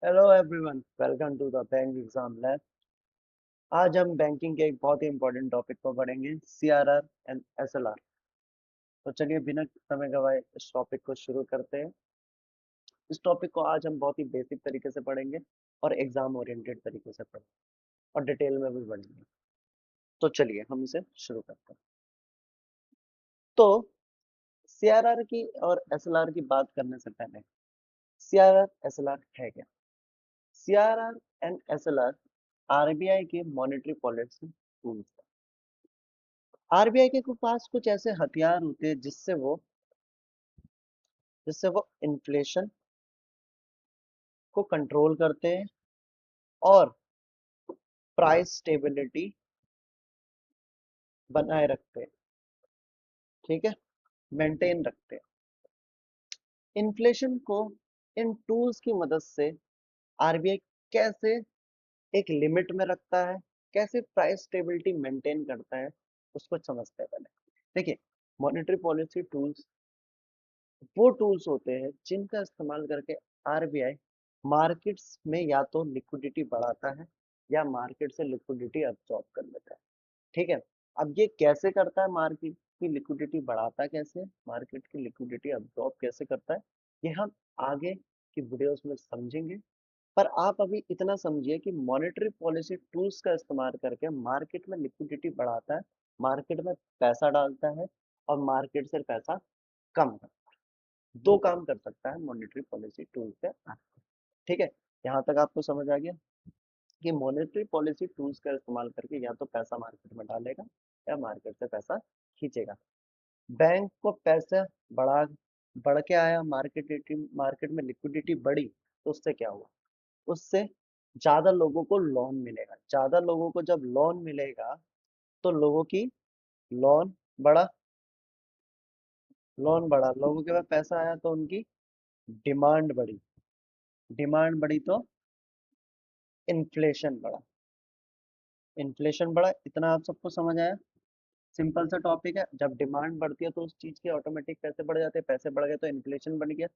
Hello everyone, welcome to the bank exam lab. आज हम banking के एक बहुत ही इंपॉर्टेंट टॉपिक को पढ़ेंगे, सीआरआर एंड एसएलआर। तो चलिए बिना समय गवाए इस टॉपिक को शुरू करते हैं। इस टॉपिक को आज हम बहुत ही बेसिक तरीके से पढ़ेंगे और एग्जाम ओरिएंटेड तरीके से पढ़ेंगे और डिटेल में भी पढ़ेंगे। तो चलिए हम इसे शुरू करते हैं। तो सीआरआर की और एसएलआर की बात करने से पहले सीआरआर एसएलआर है क्या? सीआरआर एंड एसएलआर आरबीआई के मॉनेटरी पॉलिसी टूल्स। आरबीआई के पास कुछ ऐसे हथियार होते हैं जिससे वो इन्फ्लेशन को कंट्रोल करते हैं और प्राइस स्टेबिलिटी बनाए रखते हैं। ठीक है, मेंटेन रखते हैं इन्फ्लेशन को। इन टूल्स की मदद से आरबीआई कैसे एक लिमिट में रखता है, कैसे प्राइस स्टेबिलिटी मेंटेन करता है, उसको समझते हैं पहले। देखिए, मॉनेटरी पॉलिसी टूल्स वो टूल्स होते हैं जिनका इस्तेमाल करके आरबीआई मार्केट्स में या तो लिक्विडिटी बढ़ाता है या मार्केट से लिक्विडिटी अब्सॉर्ब कर लेता है। ठीक है, अब ये कैसे करता है, मार्केट की लिक्विडिटी बढ़ाता कैसे, मार्केट की लिक्विडिटी अब्सॉर्ब कैसे करता है, ये हम आगे की वीडियोस में समझेंगे। पर आप अभी इतना समझिए कि मॉनेटरी पॉलिसी टूल्स का इस्तेमाल करके मार्केट में लिक्विडिटी बढ़ाता है, मार्केट में पैसा डालता है और मार्केट से पैसा कम करता है। दो काम कर सकता है मॉनेटरी पॉलिसी टूल से। ठीक है, यहाँ तक आपको समझ आ गया कि मॉनेटरी पॉलिसी टूल्स का इस्तेमाल करके या तो पैसा मार्केट में डालेगा या मार्केट से पैसा खींचेगा। बैंक को पैसा बढ़ा बढ़ के आया, मार्केट में लिक्विडिटी बढ़ी, तो उससे क्या हुआ? उससे ज्यादा लोगों को लोन मिलेगा। ज्यादा लोगों को जब लोन मिलेगा तो लोगों की लोन बढ़ा, लोगों के पास पैसा आया तो उनकी डिमांड बढ़ी, डिमांड बढ़ी तो इन्फ्लेशन बढ़ा, इन्फ्लेशन बढ़ा। इतना आप सबको समझ आया? सिंपल सा टॉपिक है। जब डिमांड बढ़ती है तो उस चीज के ऑटोमेटिक पैसे बढ़ जाते हैं, पैसे बढ़ गए तो इन्फ्लेशन बढ़ गया।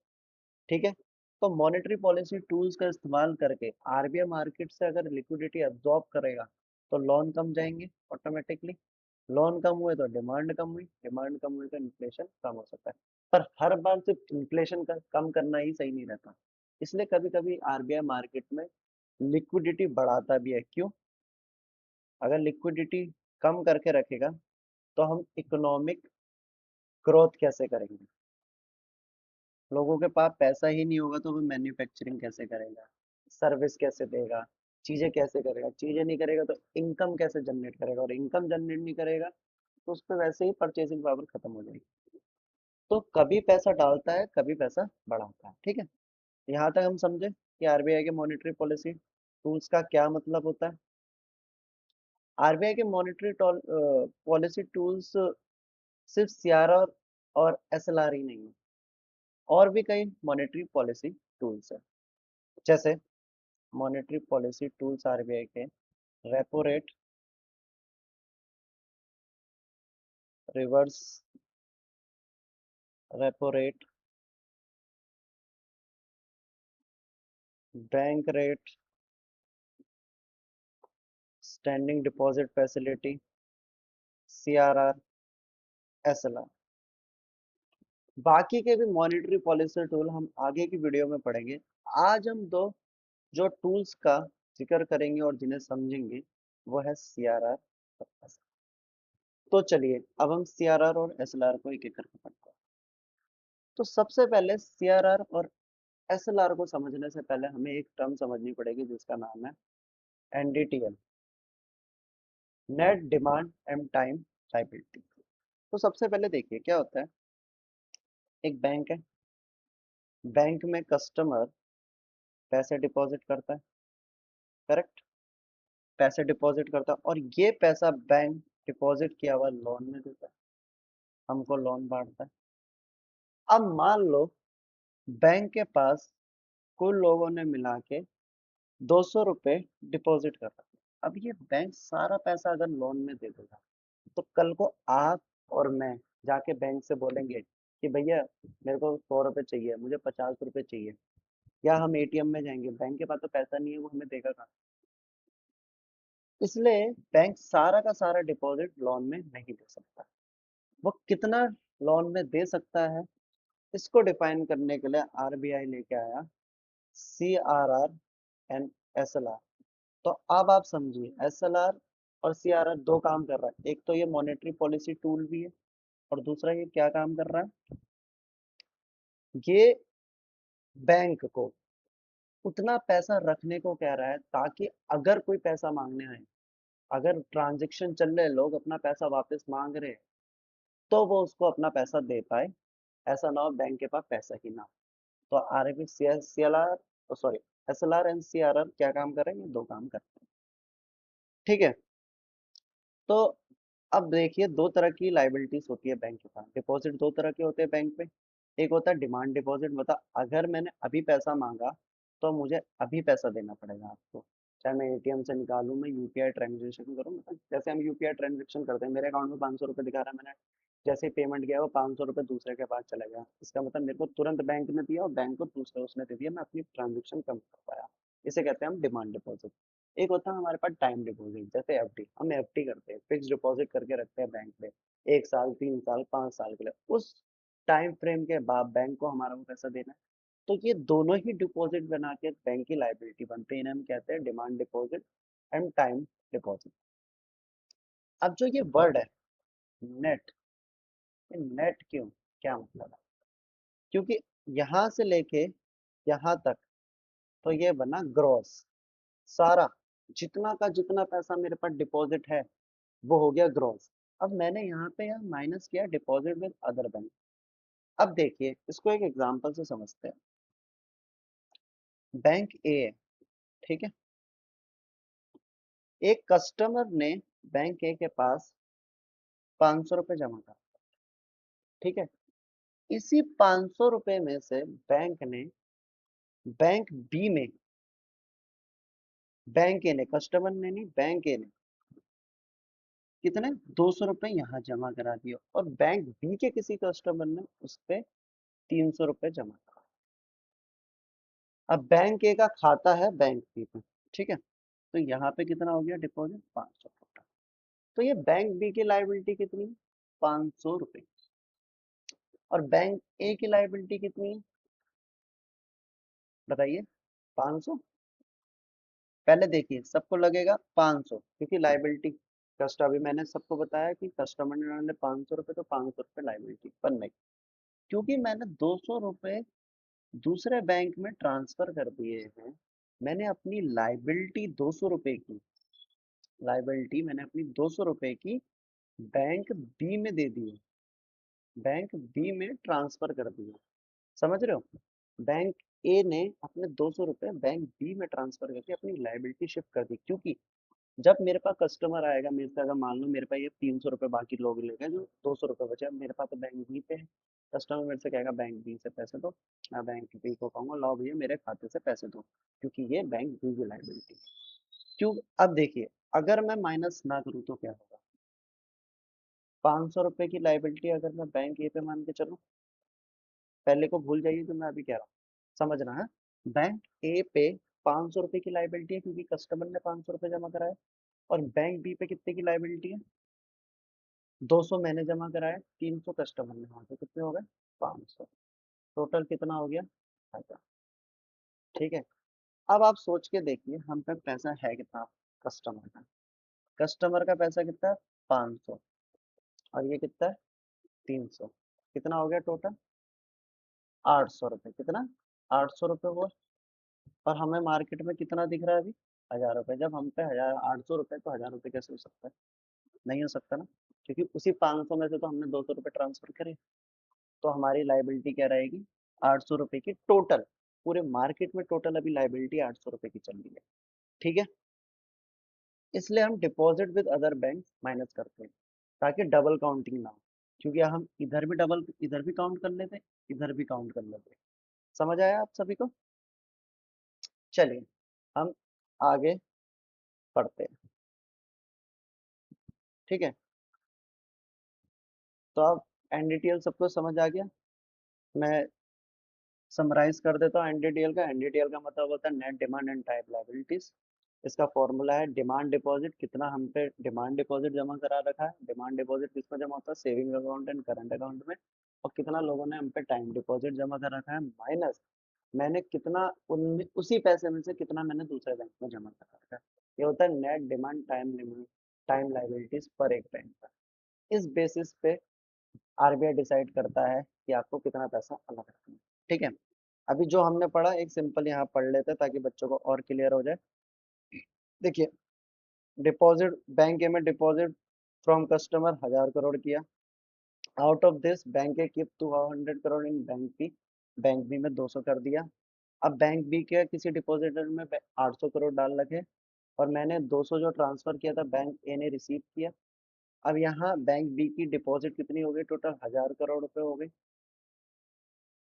ठीक है, तो मॉनेटरी पॉलिसी टूल्स का इस्तेमाल करके आरबीआई मार्केट से अगर लिक्विडिटी अब्सॉर्ब करेगा तो लोन कम जाएंगे ऑटोमेटिकली, लोन कम हुए तो डिमांड कम हुई, डिमांड कम हुई तो इन्फ्लेशन कम हो सकता है। पर हर बार सिर्फ इन्फ्लेशन का कम करना ही सही नहीं रहता, इसलिए कभी कभी आरबीआई मार्केट में लिक्विडिटी बढ़ाता भी है। क्यों? अगर लिक्विडिटी कम करके रखेगा तो हम इकोनॉमिक ग्रोथ कैसे करेंगे? लोगों के पास पैसा ही नहीं होगा तो वो मैन्युफैक्चरिंग कैसे करेगा, सर्विस कैसे देगा, चीजें कैसे करेगा? चीजें नहीं करेगा तो इनकम कैसे जनरेट करेगा, और इनकम जनरेट नहीं करेगा तो उस पर वैसे ही परचेसिंग पावर खत्म हो जाएगी। तो कभी पैसा डालता है, कभी पैसा बढ़ाता है। ठीक है, यहाँ तक हम समझे कि आरबीआई के मॉनेटरी पॉलिसी टूल्स का क्या मतलब होता है। आरबीआई के मॉनेटरी पॉलिसी टूल्स सिर्फ सीआरआर और एसएलआर ही नहीं है, और भी कई मॉनेटरी पॉलिसी टूल्स है। जैसे मॉनेटरी पॉलिसी टूल्स आरबीआई के repo rate, reverse repo rate, bank rate, standing deposit facility, CRR, SLR. बाकी के भी मॉनेटरी पॉलिसी टूल हम आगे की वीडियो में पढ़ेंगे। आज हम दो जो टूल्स का जिक्र करेंगे और जिन्हें समझेंगे वो है सीआरआर और एसएलआर। तो चलिए अब हम सीआरआर और एसएलआर को एक एक करके पढ़ते हैं। तो सबसे पहले सीआरआर और एसएलआर को समझने से पहले हमें एक टर्म समझनी पड़ेगी जिसका नाम है NDTL, net demand and time liability. तो सबसे पहले देखिए क्या होता है। एक बैंक है, बैंक में कस्टमर पैसे डिपॉजिट करता है, करेक्ट? पैसे डिपॉजिट करता है और ये पैसा बैंक डिपॉजिट किया हुआ लोन में देता है, हमको लोन बांटता है। अब मान लो बैंक के पास कुल लोगों ने मिला के 200 रुपये डिपॉजिट कर रखा है। अब ये बैंक सारा पैसा अगर लोन में दे देगा तो कल को आप और मैं जाके बैंक से बोलेंगे कि भैया मेरे को 100 रुपये चाहिए, मुझे 50 रुपये चाहिए, या हम एटीएम में जाएंगे, बैंक के पास तो पैसा नहीं है, वो हमें देगा कहाँ। इसलिए बैंक सारा का सारा डिपॉजिट लोन में नहीं दे सकता। वो कितना लोन में दे सकता है, इसको डिफाइन करने के लिए आरबीआई लेके आया CRR एंड SLR। तो अब आप समझिए, SLR और CRR दो काम कर रहा है। एक तो ये मॉनेटरी पॉलिसी टूल भी है, और दूसरा ये क्या काम कर रहा है, ये बैंक को उतना पैसा रखने को कह रहा है ताकि अगर कोई पैसा मांगने आए, अगर ट्रांजेक्शन चल रहे, लोग अपना पैसा वापस मांग रहे हैं, तो वो उसको अपना पैसा दे पाए। ऐसा ना हो बैंक के पास पैसा ही ना हो। तो RB CLR, sorry, SLR and CRR क्या काम कर रहे हैं, ये दो काम करते हैं। ठीक है। तो अब देखिए, दो तरह की लाइबिलिटीज होती है बैंक के पास। डिपॉजिट दो तरह के होते हैं बैंक में। एक होता है डिमांड डिपॉजिट, मतलब अगर मैंने अभी पैसा मांगा तो मुझे अभी पैसा देना पड़ेगा आपको। चाहे मैं एटीएम से निकालूं, मैं यूपीआई ट्रांजेक्शन करूँ, मतलब जैसे हम यूपीआई ट्रांजेक्शन करते हैं, मेरे अकाउंट में 500 रुपये दिखा रहा है, मैंने जैसे ही पेमेंट किया वो 500 रुपये दूसरे के पास चला गया, इसका मतलब मेरे को तुरंत बैंक ने दिया और बैंक को दूसरा उसने दे दिया, मैं अपनी ट्रांजेक्शन कम कर पाया। इसे कहते हैं हम डिमांड डिपॉजिट। एक होता है हमारे पास टाइम डिपॉजिट, जैसे एफडी, हम एफडी करते हैं, फिक्स डिपॉजिट करके रखते हैं बैंक में, 1 साल, 3 साल, 5 साल के लिए। उस टाइम फ्रेम के बाद बैंक को हमारा वो पैसा देना है। तो ये दोनों ही डिपॉजिट बना के बैंक की लाइबिलिटी बनते हैं, इन्हें हम कहते हैं demand deposit and time deposit. अब जो ये वर्ड है नेट, ये नेट क्यों, क्या मतलब है, क्योंकि यहाँ से लेके यहाँ तक तो ये बना ग्रॉस, सारा जितना का जितना पैसा मेरे पास डिपॉजिट है वो हो गया ग्रॉस। अब मैंने यहाँ पे यार माइनस किया डिपॉजिट विद अदर बैंक। अब देखिए, इसको एक एग्जांपल से समझते हैं। बैंक ए है, ठीक है। एक कस्टमर ने बैंक ए के पास 500 रुपये जमा करा, ठीक है। इसी 500 रुपये में से बैंक ने बैंक बी में, बैंक ए ने, कस्टमर ने नहीं, बैंक ए ने कितने 200 रुपये यहाँ जमा करा दिए, और बैंक बी के किसी कस्टमर ने उस पे 300 रुपये जमा करा। अब बैंक ए का खाता है बैंक बी में, ठीक है। तो यहाँ पे कितना हो गया डिपॉजिट, 500 रुपये। तो ये बैंक बी की लाइबिलिटी कितनी है, 500 रुपये। और बैंक ए की लाइबिलिटी कितनी है, बताइए, 500। पहले देखिए, सबको लगेगा 500 क्योंकि लाइबिलिटी कस्ट, अभी मैंने सबको बताया कि कस्टमर ने 500 रुपये, तो 500 रुपये लाइबिलिटी। पर नहीं, क्योंकि मैंने 200 रुपये दूसरे बैंक में ट्रांसफर कर दिए हैं, मैंने अपनी लाइबिलिटी 200 रुपये की, लाइबिलिटी मैंने अपनी 200 रुपये की बैंक बी में दे दी है, बैंक बी में ट्रांसफर कर दिया। समझ रहे हो, बैंक ए ने अपने 200 रुपये बैंक बी में ट्रांसफर करके अपनी लाइबिलिटी शिफ्ट कर दी। क्योंकि जब मेरे पास कस्टमर आएगा मेरे से, अगर मान लो मेरे पास ये 300 रुपये बाकी लोग ले गए, जो 200 रुपये बचे, अब मेरे पास तो बैंक बी पे है, कस्टमर मेरे से कहेगा बैंक बी से पैसे दो, मैं बैंक बी को कहूँगा लाओ भैया मेरे खाते से पैसे दो, क्योंकि ये बैंक बी की लाइबिलिटी। क्यों, अब देखिए, अगर मैं माइनस ना करूँ तो क्या होगा, 500 रुपये की लाइबिलिटी अगर मैं बैंक ए पे मान के चलूँ, पहले को भूल जाइए जो मैं अभी कह रहा हूँ, समझना है। बैंक ए पे 500 रुपये की लाइबिलिटी है क्योंकि कस्टमर ने 500 रुपये जमा कराया, और बैंक बी पे कितने की लाइबिलिटी है, 200 मैंने जमा कराया, 300 कस्टमर ने, वहां पे कितने हो गए, 500। टोटल कितना हो गया, 1000। ठीक है। अब आप सोच के देखिए, हम पे पैसा है कितना, कस्टमर का, कस्टमर का पैसा कितना है, 500, और ये कितना है, 300, कितना हो गया टोटल, 800 रुपये। कितना, 800 रुपये हुआ। और हमें मार्केट में कितना दिख रहा है अभी, 1000 रुपये। जब हम पे 800 रुपये, तो 1000 रुपये कैसे हो सकता है, नहीं हो सकता ना, क्योंकि उसी 500 में से तो हमने 200 रुपये ट्रांसफर करे। तो हमारी लाइबिलिटी क्या रहेगी, 800 रुपये की टोटल, पूरे मार्केट में टोटल अभी लाइबिलिटी 800 रुपये की चल रही है। ठीक है। इसलिए हम deposit with other bank minus करते हैं, ताकि डबल काउंटिंग ना हो, क्योंकि हम इधर भी डबल, इधर भी काउंट कर लेते, इधर भी काउंट कर लेते। समझ आया आप सभी को। चलिए, हम आगे पढ़ते हैं। ठीक है। तो अब एनडीटीएल सबको समझ आ गया। मैं समराइज कर देता हूँ एनडीटीएल का। एनडीटीएल का मतलब होता है net demand and type liabilities. इसका फॉर्मूला है डिमांड डिपॉजिट, कितना हम पे डिमांड डिपॉजिट जमा करा रखा है। डिमांड डिपॉजिट किसमें जमा होता है, saving account and current account में। और कितना लोगों ने हम पे टाइम डिपॉजिट जमा कर रखा है, माइनस मैंने कितना उनमें उसी पैसे में से कितना मैंने दूसरे बैंक में जमा कर रखा है। ये होता है net demand time limit, time liabilities पर एक बैंक का। इस बेसिस पे आरबीआई डिसाइड करता है कि आपको कितना पैसा अलग रखना है। ठीक है। अभी जो हमने पढ़ा एक सिंपल यहाँ पढ़ लेते हैं ताकि बच्चों को और क्लियर हो जाए। देखिए, डिपॉजिट बैंक ए में डिपॉजिट फ्रॉम कस्टमर 1000 करोड़ किया। Out of this bank A keep 200 crore in bank B. Bank B में 200 कर दिया। अब बैंक बी के किसी डिपॉजिटर में 800 करोड़ डाल रखे, और मैंने 200 जो ट्रांसफर किया था बैंक ए ने रिसीव किया। अब यहाँ बैंक बी की डिपॉजिट कितनी हो गई, टोटल 1000 करोड़ रुपए हो गई।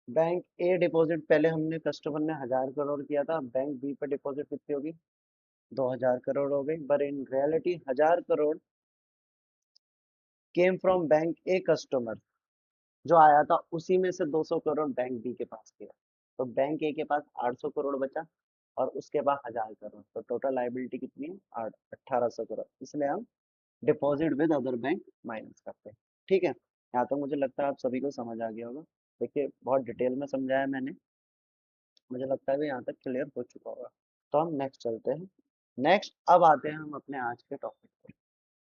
बैंक ए डिपॉजिट पहले हमने कस्टमर ने 1000 करोड़ किया था, बैंक बी पे डिपॉजिट कितनी होगी, 2000 करोड़ हो गई। पर in reality 1000 crore came from bank a customer, जो आया था उसी में से 200 करोड़ बैंक बी के पास गया। तो बैंक ए के पास 800 करोड़ बचा, और उसके पास 1000 करोड़, तो टोटल लाइबिलिटी कितनी है, 1800 करोड़। इसलिए हम deposit with other bank minus करते हैं। ठीक है, यहाँ तक मुझे लगता है आप सभी को समझ आ गया होगा। देखिए बहुत डिटेल में समझाया मैंने, मुझे लगता है भी यहाँ तक क्लियर हो चुका होगा। तो हम नेक्स्ट चलते हैं। नेक्स्ट अब आते हैं हम अपने आज के टॉपिक पे।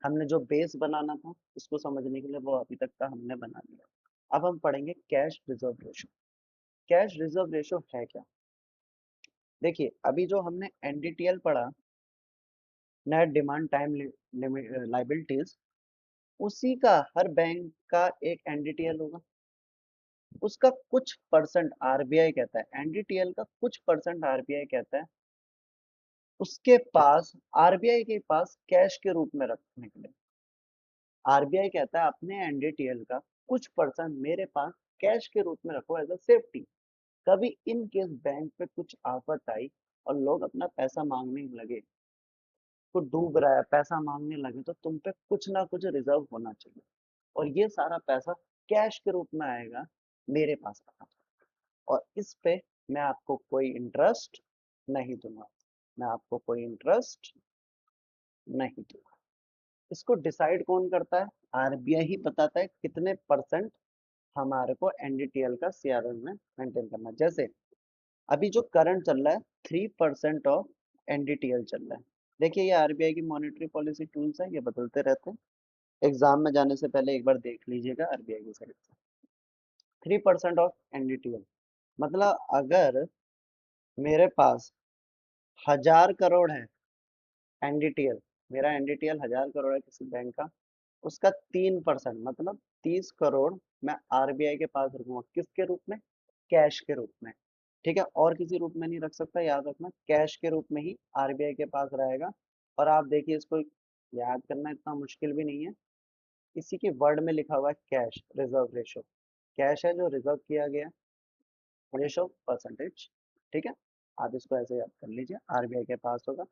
हमने जो बेस बनाना था इसको समझने के लिए वो अभी तक का हमने बना लिया। अब हम पढ़ेंगे cash reserve ratio. Cash reserve ratio है क्या। देखिए अभी जो हमने एनडीटीएल पढ़ा, नेट डिमांड टाइम लाइबिलिटीज, उसी का हर बैंक का एक एनडीटीएल होगा। उसका कुछ परसेंट आरबीआई कहता है, एनडीटीएल का कुछ परसेंट आरबीआई कहता है उसके पास, आरबीआई के पास कैश के रूप में रखने के लिए। आरबीआई कहता है अपने एनडीटीएल का कुछ परसेंट मेरे पास कैश के रूप में रखो एज अ सेफ्टी। कभी इन केस बैंक पे कुछ आफत आई और लोग अपना पैसा मांगने लगे, तो डूब रहा है पैसा मांगने लगे, तो तुम पे कुछ ना कुछ रिजर्व होना चाहिए। और ये सारा पैसा कैश के रूप में आएगा मेरे पास आना चाहिए। और इस पे मैं आपको कोई इंटरेस्ट नहीं दूंगा, मैं आपको कोई इंटरेस्ट नहीं दूंगा। इसको डिसाइड कौन करता है, आरबीआई ही बताता है कितने परसेंट हमारे को एनडीटीएल का सीआरआर में मेंटेन करना है। जैसे अभी जो करंट चल रहा है 3% ऑफ एनडीटीएल चल रहा है। देखिए ये आरबीआई की मॉनेटरी पॉलिसी टूल्स है, ये बदलते रहते हैं। एग्जाम में जाने से पहले एक बार देख लीजिएगा आरबीआई की साइड से। 3% ऑफ एनडीटीएल मतलब अगर मेरे पास 1000 करोड़ है एनडीटीएल, मेरा एनडीटीएल 1000 करोड़ है किसी बैंक का, उसका 3% मतलब 30 करोड़ मैं आरबीआई के पास रखूंगा, किसके रूप में, कैश के रूप में। ठीक है, और किसी रूप में नहीं रख सकता, याद रखना कैश के रूप में ही आरबीआई के पास रहेगा। और आप देखिए इसको याद करना इतना मुश्किल भी नहीं है, इसी के वर्ड में लिखा हुआ है कैश रिजर्व रेशो। कैश है जो रिजर्व किया गया, रेशो परसेंटेज। ठीक है, आप इसको ऐसे याद कर लीजिए, आरबीआई के पास होगा।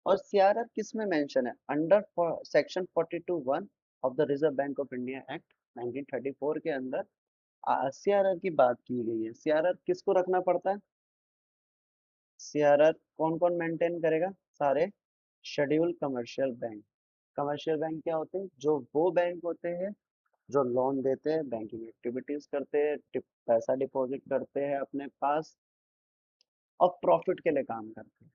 और सीआरआर किस में मेंशन है, under section 42(1) of the reserve bank of India act 1934 के अंदर सीआरआर की बात की गई है। सीआरआर किसको रखना पड़ता है, सीआरआर कौन कौन मेंटेन करेगा, सारे schedule commercial bank. Commercial bank क्या होते हैं, जो वो बैंक होते हैं जो लोन देते हैं, बैंकिंग एक्टिविटीज करते हैं, पैसा डिपॉजिट करते हैं अपने पास, और प्रॉफिट के लिए काम करते हैं।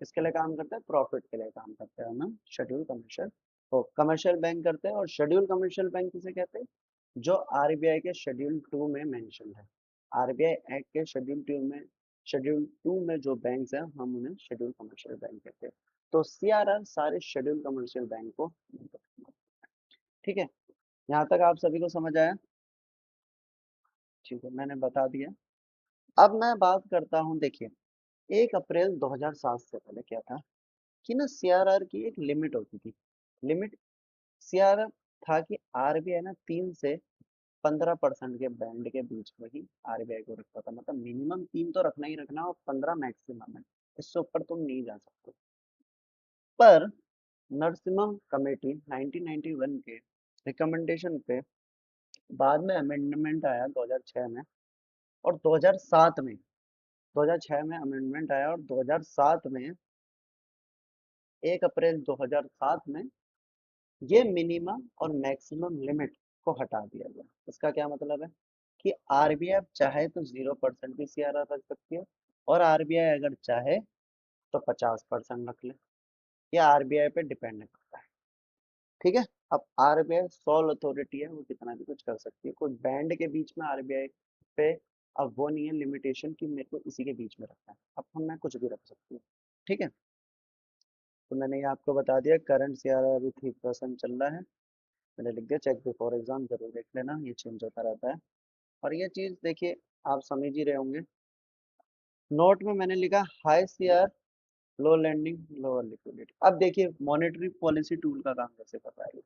किसके लिए काम करते हैं, प्रॉफिट के लिए काम करते हैं ना, शेड्यूल कमर्शियल। तो कमर्शियल बैंक करते हैं। और शेड्यूल कमर्शियल बैंक किसे कहते हैं, जो आरबीआई के शेड्यूल 2 में मेंशन है। आरबीआई एक्ट के शेड्यूल 2 में जो बैंक्स हैं हम उन्हें शेड्यूल कमर्शियल बैंक कहते हैं। तो सीआरआर सारे शेड्यूल कमर्शियल बैंक को। ठीक है, यहाँ तक आप सभी को समझ आया। ठीक है, मैंने बता दिया। अब मैं बात करता हूँ, देखिए 1 अप्रैल 2007 से पहले क्या था कि ना सीआरआर की एक लिमिट होती थी। लिमिट सीआरआर था कि आरबीआई ना 3 से 15% के बैंड के बीच में ही आरबीआई को रखता था, मतलब मिनिमम 3 तो रखना ही रखना और 15 मैक्सिमम है, इससे ऊपर तुम नहीं जा सकते। पर नरसिम्हम कमेटी 1991 के रिकमेंडेशन पे बाद में अमेंडमेंट आया 2006 में, और 2007 में, 2006 में अमेंडमेंट आया और 2007 में, 1 अप्रैल 2007 में ये मिनिमम और मैक्सिमम लिमिट को हटा दिया गया। इसका क्या मतलब है कि आरबीआई चाहे तो 0% भी सीआरआर रख सकती है, और आरबीआई अगर चाहे तो 50% रख ले। ये आरबीआई पे डिपेंड करता है। ठीक है। अब आरबीआई सॉल अथॉरिटी है, वो कितना भी कुछ कर सकती है, कोई बैंड के बीच में आरबीआई पे अब वो नहीं है लिमिटेशन कि मेरे को इसी के बीच में रखना है, अब हम मैं कुछ भी रख सकती हूँ। ठीक है। तो मैंने ये आपको बता दिया, करंट सीआरआर अभी 3% चल रहा है। मैंने लिख दिया, चेक बिफोर एग्जाम जरूर देख लेना, ये चेंज होता रहता है। और ये चीज देखिए, आप समझ ही रहे होंगे। नोट में मैंने लिखा हाई सीआर, लो लैंडिंग, लोअर लिक्विडिटी। अब देखिए मॉनेटरी पॉलिसी टूल का काम कैसे कर रहा है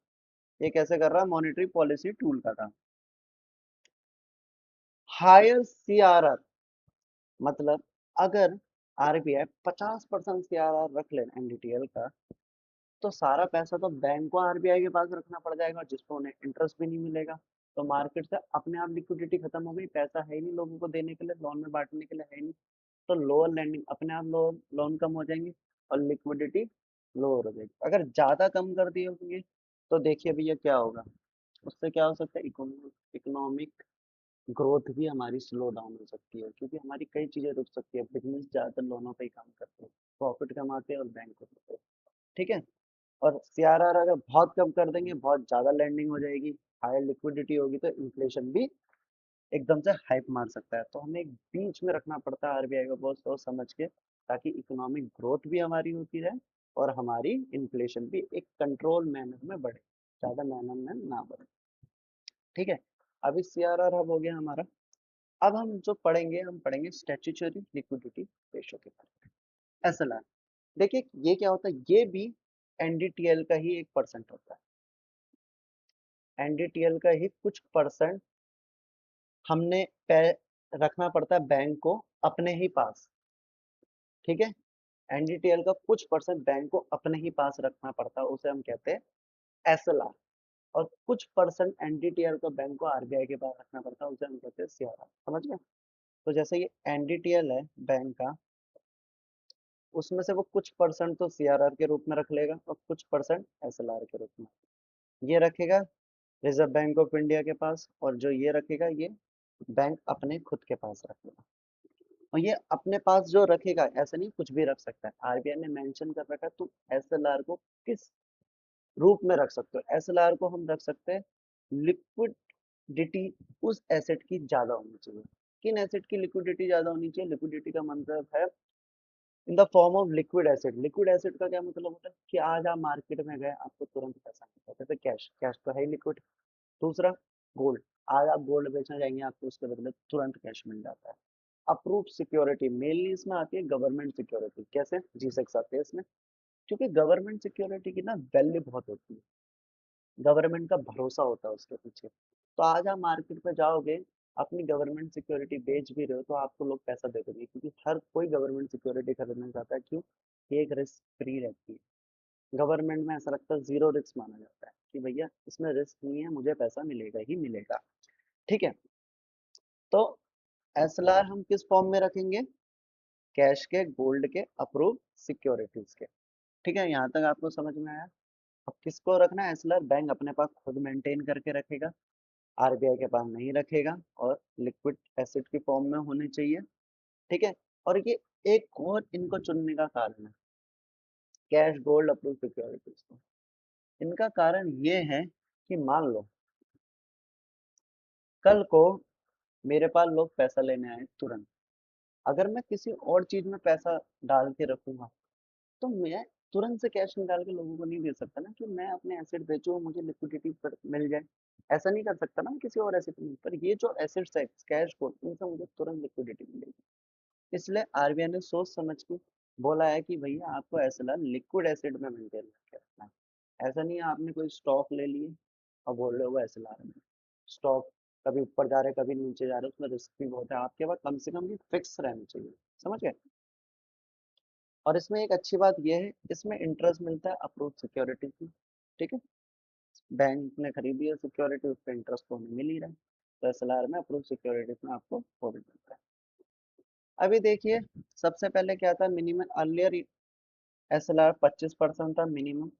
ये कैसे कर रहा है मॉनेटरी पॉलिसी टूल का काम। हायर सीआरआर मतलब अगर आरबीआई 50% सीआरआर रख ले एनडीटीएल का, तो सारा पैसा तो बैंक को आरबीआई के पास रखना पड़ जाएगा, जिसको उन्हें इंटरेस्ट भी नहीं मिलेगा। तो मार्केट से अपने आप लिक्विडिटी खत्म हो गई, पैसा है ही नहीं लोगों को देने के लिए, लोन में बांटने के लिए है ही नहीं। तो लोअर लैंडिंग, अपने आप लोन लोन कम हो जाएंगे और लिक्विडिटी लोअर हो जाएगी। अगर ज्यादा कम कर दिए होंगे तो देखिए भैया क्या होगा, उससे क्या हो सकता है, इकोनॉमिक ग्रोथ भी हमारी स्लो डाउन हो सकती है, क्योंकि हमारी कई चीजें रुक सकती है। बिजनेस ज्यादातर लोनों पे ही काम करते हैं, प्रॉफिट कमाते हैं और बैंक को देते हैं। ठीक है। और सीआरआर अगर बहुत कम कर देंगे, बहुत ज्यादा लैंडिंग हो जाएगी, हायर लिक्विडिटी होगी, तो इन्फ्लेशन भी एकदम से हाइप मार सकता है। तो हमें एक बीच में रखना पड़ता है आरबीआई को बहुत सोच समझ के, ताकि इकोनॉमिक ग्रोथ भी हमारी होती रहे और हमारी इन्फ्लेशन भी एक कंट्रोल मैनर में बढ़े, ज्यादा मैनर में ना बढ़े। ठीक है। अभी सीआरआर अब हो गया हमारा। अब हम जो पढ़ेंगे, हम पढ़ेंगे स्टैट्यूटरी लिक्विडिटी रेशो के बारे में, एसएलआर। देखिए ये क्या होता है, ये भी एनडीटीएल का ही 1% होता है। एनडीटीएल का ही कुछ परसेंट हमने रखना पड़ता है बैंक को अपने ही पास। ठीक है। एनडीटीएल का कुछ परसेंट बैंक को अपने ही पास रखना पड़ता है, उसे हम कहते हैं एसएलआर। और कुछ परसेंट एनडीटीएल का बैंक को आरबीआई के पास रखना पड़ता है, उसे हम कहते हैं सीआरआर। समझ गए। तो जैसे ये एनडीटीएल है बैंक का, उसमें से वो कुछ परसेंट तो सीआरआर के रूप में रख लेगा और कुछ परसेंट एसएलआर के रूप में ये रखेगा रिजर्व बैंक ऑफ इंडिया के पास, और जो ये रखेगा ये बैंक अपने खुद के पास रखेगा। और ये अपने पास जो रखेगा, ऐसा नहीं कुछ भी रख सकता है, आरबीआई ने मेंशन कर रखा है तुम एसएलआर को किस रूप में रख सकते हो। एसएलआर को हम रख सकते हैं, लिक्विडिटी उस एसेट की ज्यादा होनी चाहिए। किन एसेट की लिक्विडिटी ज्यादा होनी चाहिए, लिक्विडिटी का मतलब है in the form of liquid acid. Liquid acid का क्या मतलब होता है कि आज आप मार्केट में गए, आपको तुरंत पैसा मिलता है, जैसे कैश, कैश तो है ही लिक्विड। दूसरा गोल्ड, आज आप गोल्ड बेचने जाएंगे, आपको उसके बदले तुरंत कैश मिल जाता है। अप्रूव्ड सिक्योरिटी मेनली इसमें आती है गवर्नमेंट सिक्योरिटी, कैसे जी सेक्स आते हैं इसमें, क्योंकि गवर्नमेंट सिक्योरिटी की ना वैल्यू बहुत होती है, गवर्नमेंट का भरोसा होता है उसके पीछे। तो आज आप मार्केट में जाओगे, अपनी गवर्नमेंट सिक्योरिटी बेच भी रहे हो, तो आपको लोग पैसा दे देंगे, क्योंकि हर कोई गवर्नमेंट सिक्योरिटी खरीदना चाहता है। क्यों? ये एक रिस्क फ्री रहती है। गवर्नमेंट में ऐसा लगता है जीरो रिस्क माना जाता है कि भैया इसमें रिस्क नहीं है, मुझे पैसा मिलेगा ही मिलेगा। ठीक है। तो एसएलआर हम किस फॉर्म में रखेंगे, कैश के, गोल्ड के, अप्रूव सिक्योरिटीज के। ठीक है, यहाँ तक आपको समझ में आया। अब किसको रखना है एसएलआर, बैंक अपने पास खुद मेंटेन करके रखेगा, आरबीआई के पास नहीं रखेगा, और लिक्विड एसिड की फॉर्म में होने चाहिए। ठीक है। और ये एक और इनको चुनने का कारण है, कैश, गोल्ड, अप्रूव सिक्योरिटीज, इनका कारण ये है कि मान लो कल को मेरे पास लोग पैसा लेने आए तुरंत, अगर मैं किसी और चीज में पैसा डाल के रखूंगा, तो मैं तुरंत से कैश निकाल के लोगों को नहीं दे सकता ना, कि मैं अपने एसेट बेचूं और मुझे लिक्विडिटी पर मिल जाए। ऐसा नहीं कर सकता ना किसी और एसेट में, पर ये जो एसेट्स है कैश को, इनसे मुझे तुरंत लिक्विडिटी मिलेगी। इसलिए आरबीआई ने सोच समझ के बोला है कि भैया आपको एसएलआर लिक्विड एसिड में मेंटेन करके रखना है। ऐसा नहीं है आपने कोई स्टॉक ले लिए और बोल रहे हो एसएलआर में। स्टॉक कभी ऊपर जा रहे कभी नीचे जा रहे, उसमें रिस्क भी बहुत है। आपके पास कम से कम ये फिक्स रहना चाहिए। समझ गए। और इसमें एक अच्छी बात यह है, इसमें इंटरेस्ट मिलता है अप्रूव सिक्योरिटी की। ठीक है। बैंक ने खरीदी है सिक्योरिटी, उस पर इंटरेस्ट तो हमें मिल ही रहा है। तो एसएलआर में अप्रूव सिक्योरिटीज में आपको वो भी मिलता है। अभी देखिए, सबसे पहले क्या था, मिनिमम अर्लियर एसएलआर 25% था मिनिमम,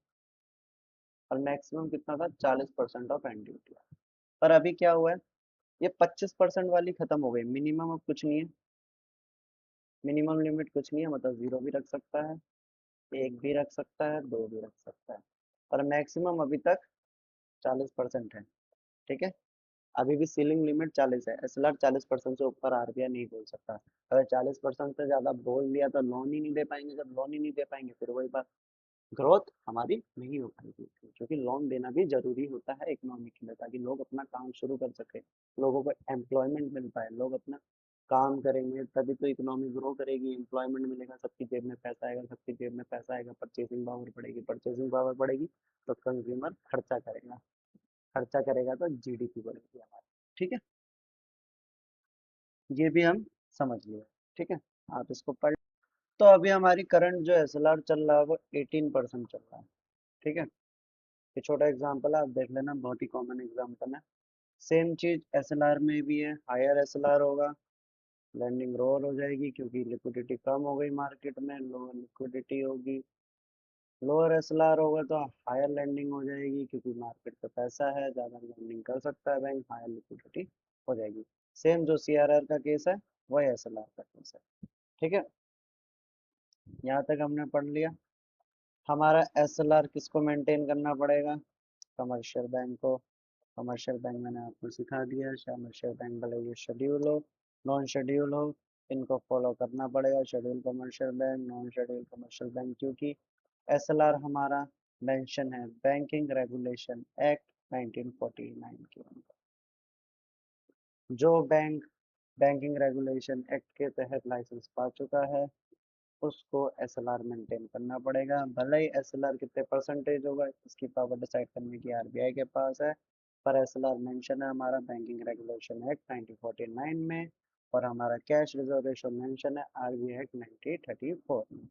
और मैक्सिमम कितना था, 40% ऑफ एनडीटी। पर अभी क्या हुआ है, ये 25% वाली खत्म हो गई, मिनिमम अब कुछ नहीं है, मिनिमम लिमिट कुछ नहीं है, मतलब जीरो भी रख सकता है, एक भी रख सकता है, दो भी रख सकता है, और मैक्सिमम अभी तक 40% है। ठीक है, अभी भी सीलिंग लिमिट 40 है, एसएलआर 40% से ऊपर आरबीआई नहीं बोल सकता। अगर 40% से ज्यादा बोल दिया तो लोन ही नहीं दे पाएंगे, जब लोन ही नहीं दे पाएंगे फिर वही बात, ग्रोथ हमारी नहीं हो पाएगी, क्योंकि लोन देना भी जरूरी होता है इकोनॉमी के लिए, ताकि लोग अपना काम शुरू कर सके, लोगों को एम्प्लॉयमेंट मिल पाए, लोग अपना काम करेंगे तभी तो इकोनॉमी ग्रो करेगी, एम्प्लॉयमेंट मिलेगा, सबकी जेब में पैसा आएगा, सबकी जेब में पैसा आएगा, परचेसिंग पावर बढ़ेगी, परचेसिंग पावर बढ़ेगी तो कंज्यूमर खर्चा करेगा, खर्चा करेगा तो जीडीपी बढ़ेगी हमारी। ठीक है, ये भी हम समझ लिए। ठीक है, आप इसको पढ़। तो अभी हमारी करंट जो एसएलआर चल रहा है वो 18% चल रहा है। ठीक है, ये छोटा एग्जांपल है, आप देख लेना, बहुत ही कॉमन एग्जांपल है। सेम चीज एसएलआर में भी है, हायर एसएलआर होगा, लैंडिंग लोअर हो जाएगी क्योंकि लिक्विडिटी कम हो गई मार्केट में, लोअर लिक्विडिटी होगी, लोअर एसएलआर होगा तो हायर लैंडिंग हो जाएगी क्योंकि मार्केट पे पैसा है, ज़्यादा लैंडिंग कर सकता है बैंक, हायर लिक्विडिटी हो जाएगी। सेम जो सीआरआर का केस है वही एसएलआर का केस है। ठीक है, यहाँ तक हमने पढ़ लिया। हमारा एसएलआर किसको मेंटेन करना पड़ेगा, कमर्शियल बैंक को। कमर्शियल बैंक मैंने आपको सिखा दिया, कमर्शियल बैंक भले ये शेड्यूल हो, नॉन शेड्यूल हो, इनको फॉलो करना पड़ेगा, schedule commercial bank, non schedule commercial bank, क्योंकि एसएलआर हमारा मेंशन है बैंकिंग रेगुलेशन एक्ट 1949 के अंदर। जो बैंक बैंकिंग रेगुलेशन एक्ट के तहत लाइसेंस पा चुका है उसको एसएलआर मेंटेन करना पड़ेगा, भले ही एसएलआर कितने परसेंटेज होगा इसकी पावर डिसाइड करने की आरबीआई के पास है, पर एसएलआर मेंशन है हमारा बैंकिंग रेगुलेशन एक्ट 1949 में, और हमारा कैश रिजर्व रेशो मेंशन है आरबीआई एक्ट 1934 में।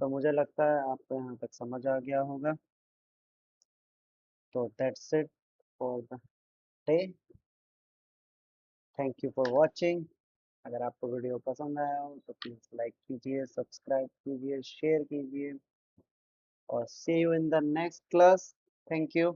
तो मुझे लगता है आपको यहाँ तक समझ आ गया होगा। तो that's it for the day, thank you for watching. अगर आपको वीडियो पसंद आया हो तो प्लीज़ लाइक कीजिए, सब्सक्राइब कीजिए, शेयर कीजिए, और see you in the next class. Thank you.